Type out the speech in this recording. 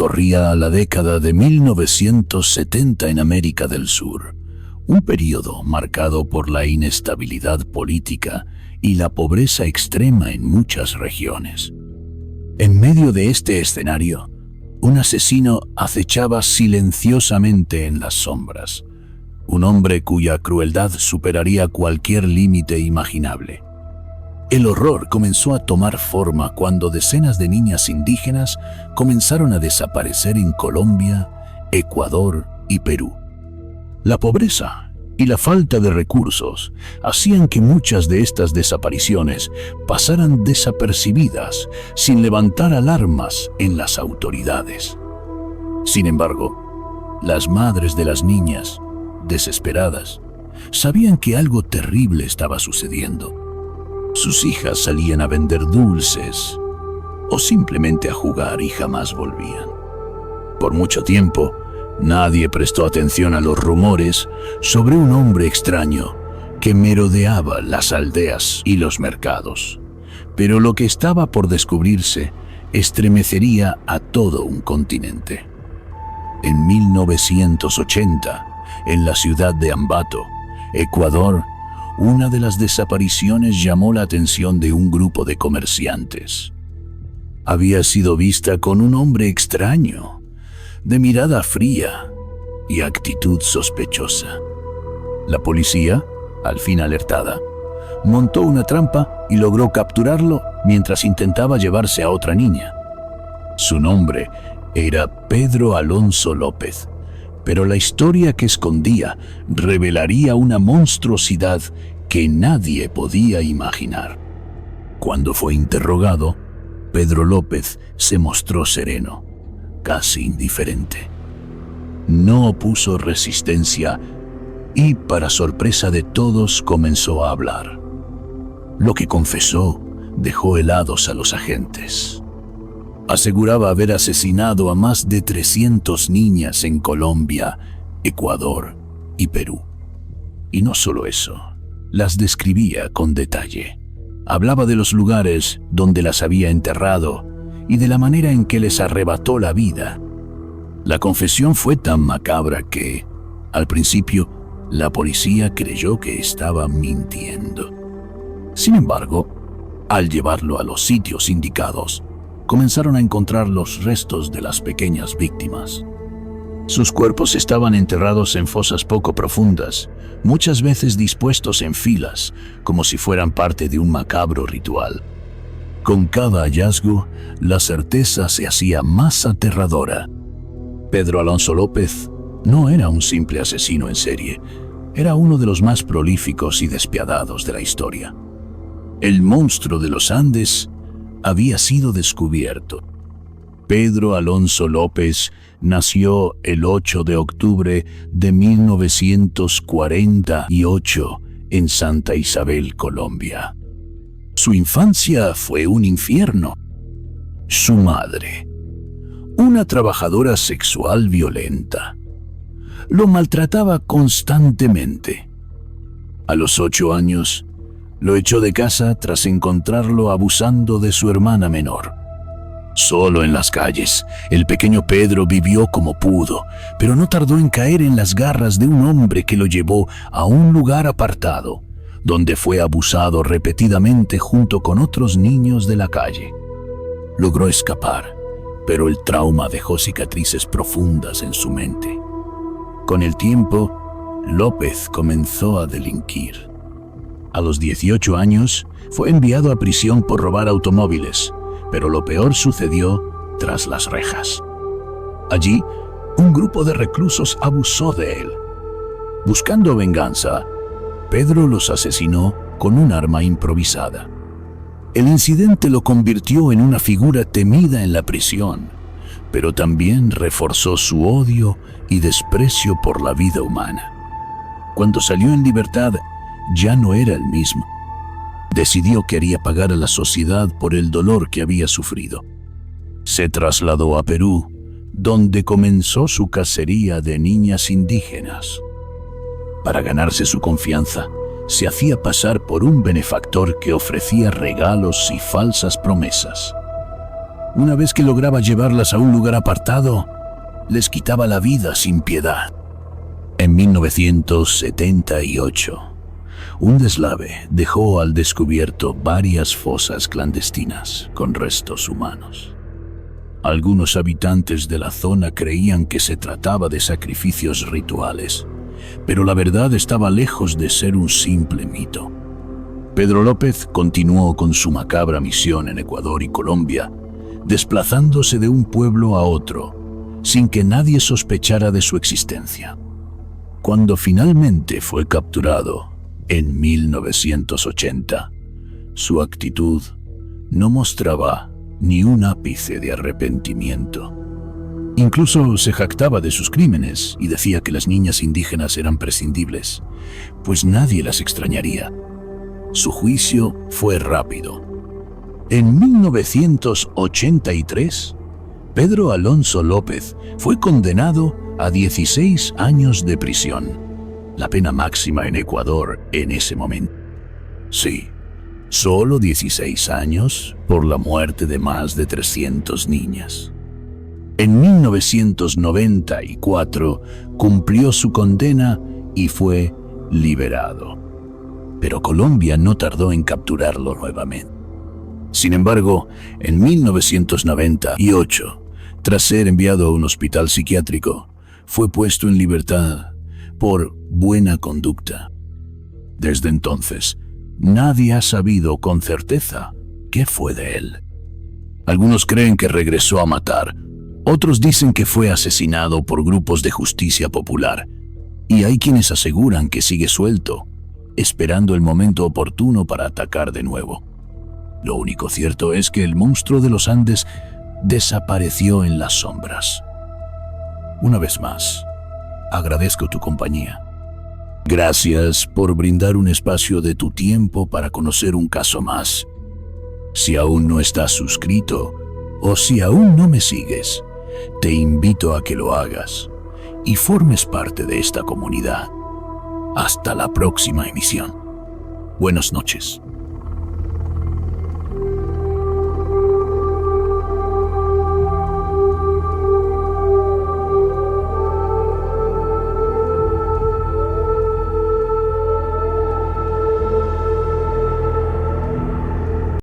Corría la década de 1970 en América del Sur, un período marcado por la inestabilidad política y la pobreza extrema en muchas regiones. En medio de este escenario, un asesino acechaba silenciosamente en las sombras, un hombre cuya crueldad superaría cualquier límite imaginable. El horror comenzó a tomar forma cuando decenas de niñas indígenas comenzaron a desaparecer en Colombia, Ecuador y Perú. La pobreza y la falta de recursos hacían que muchas de estas desapariciones pasaran desapercibidas sin levantar alarmas en las autoridades. Sin embargo, las madres de las niñas, desesperadas, sabían que algo terrible estaba sucediendo. Sus hijas salían a vender dulces o simplemente a jugar y jamás volvían. Por mucho tiempo, nadie prestó atención a los rumores sobre un hombre extraño que merodeaba las aldeas y los mercados. Pero lo que estaba por descubrirse estremecería a todo un continente. En 1980, en la ciudad de Ambato, Ecuador, una de las desapariciones llamó la atención de un grupo de comerciantes. Había sido vista con un hombre extraño, de mirada fría y actitud sospechosa. La policía, al fin alertada, montó una trampa y logró capturarlo mientras intentaba llevarse a otra niña. Su nombre era Pedro Alonso López, pero la historia que escondía revelaría una monstruosidad que nadie podía imaginar. Cuando fue interrogado, Pedro López se mostró sereno, casi indiferente. No opuso resistencia y, para sorpresa de todos, comenzó a hablar. Lo que confesó dejó helados a los agentes. Aseguraba haber asesinado a más de 300 niñas en Colombia, Ecuador y Perú. Y no solo eso, las describía con detalle. Hablaba de los lugares donde las había enterrado y de la manera en que les arrebató la vida. La confesión fue tan macabra que, al principio, la policía creyó que estaba mintiendo. Sin embargo, al llevarlo a los sitios indicados, comenzaron a encontrar los restos de las pequeñas víctimas. Sus cuerpos estaban enterrados en fosas poco profundas, muchas veces dispuestos en filas, como si fueran parte de un macabro ritual. Con cada hallazgo, la certeza se hacía más aterradora. Pedro Alonso López no era un simple asesino en serie, era uno de los más prolíficos y despiadados de la historia. El monstruo de los Andes había sido descubierto. Pedro Alonso López nació el 8 de octubre de 1948 en Santa Isabel, Colombia. Su infancia fue un infierno. Su madre, una trabajadora sexual violenta, lo maltrataba constantemente. A los 8 años, lo echó de casa tras encontrarlo abusando de su hermana menor. Solo en las calles, el pequeño Pedro vivió como pudo, pero no tardó en caer en las garras de un hombre que lo llevó a un lugar apartado, donde fue abusado repetidamente junto con otros niños de la calle. Logró escapar, pero el trauma dejó cicatrices profundas en su mente. Con el tiempo, López comenzó a delinquir. A los 18 años, fue enviado a prisión por robar automóviles, pero lo peor sucedió tras las rejas. Allí, un grupo de reclusos abusó de él. Buscando venganza, Pedro los asesinó con un arma improvisada. El incidente lo convirtió en una figura temida en la prisión, pero también reforzó su odio y desprecio por la vida humana. Cuando salió en libertad, ya no era el mismo. Decidió que haría pagar a la sociedad por el dolor que había sufrido. Se trasladó a Perú, donde comenzó su cacería de niñas indígenas. Para ganarse su confianza, se hacía pasar por un benefactor que ofrecía regalos y falsas promesas. Una vez que lograba llevarlas a un lugar apartado, les quitaba la vida sin piedad. En 1978, un deslave dejó al descubierto varias fosas clandestinas con restos humanos. Algunos habitantes de la zona creían que se trataba de sacrificios rituales, pero la verdad estaba lejos de ser un simple mito. Pedro López continuó con su macabra misión en Ecuador y Colombia, desplazándose de un pueblo a otro, sin que nadie sospechara de su existencia. Cuando finalmente fue capturado, en 1980, su actitud no mostraba ni un ápice de arrepentimiento. Incluso se jactaba de sus crímenes y decía que las niñas indígenas eran prescindibles, pues nadie las extrañaría. Su juicio fue rápido. En 1983, Pedro Alonso López fue condenado a 16 años de prisión, la pena máxima en Ecuador en ese momento. Sí, solo 16 años por la muerte de más de 300 niñas. En 1994 cumplió su condena y fue liberado. Pero Colombia no tardó en capturarlo nuevamente. Sin embargo, en 1998, tras ser enviado a un hospital psiquiátrico, fue puesto en libertad por buena conducta. Desde entonces, nadie ha sabido con certeza qué fue de él. Algunos creen que regresó a matar, otros dicen que fue asesinado por grupos de justicia popular, y hay quienes aseguran que sigue suelto, esperando el momento oportuno para atacar de nuevo. Lo único cierto es que el monstruo de los Andes desapareció en las sombras. Una vez más, agradezco tu compañía. Gracias por brindar un espacio de tu tiempo para conocer un caso más. Si aún no estás suscrito o si aún no me sigues, te invito a que lo hagas y formes parte de esta comunidad. Hasta la próxima emisión. Buenas noches.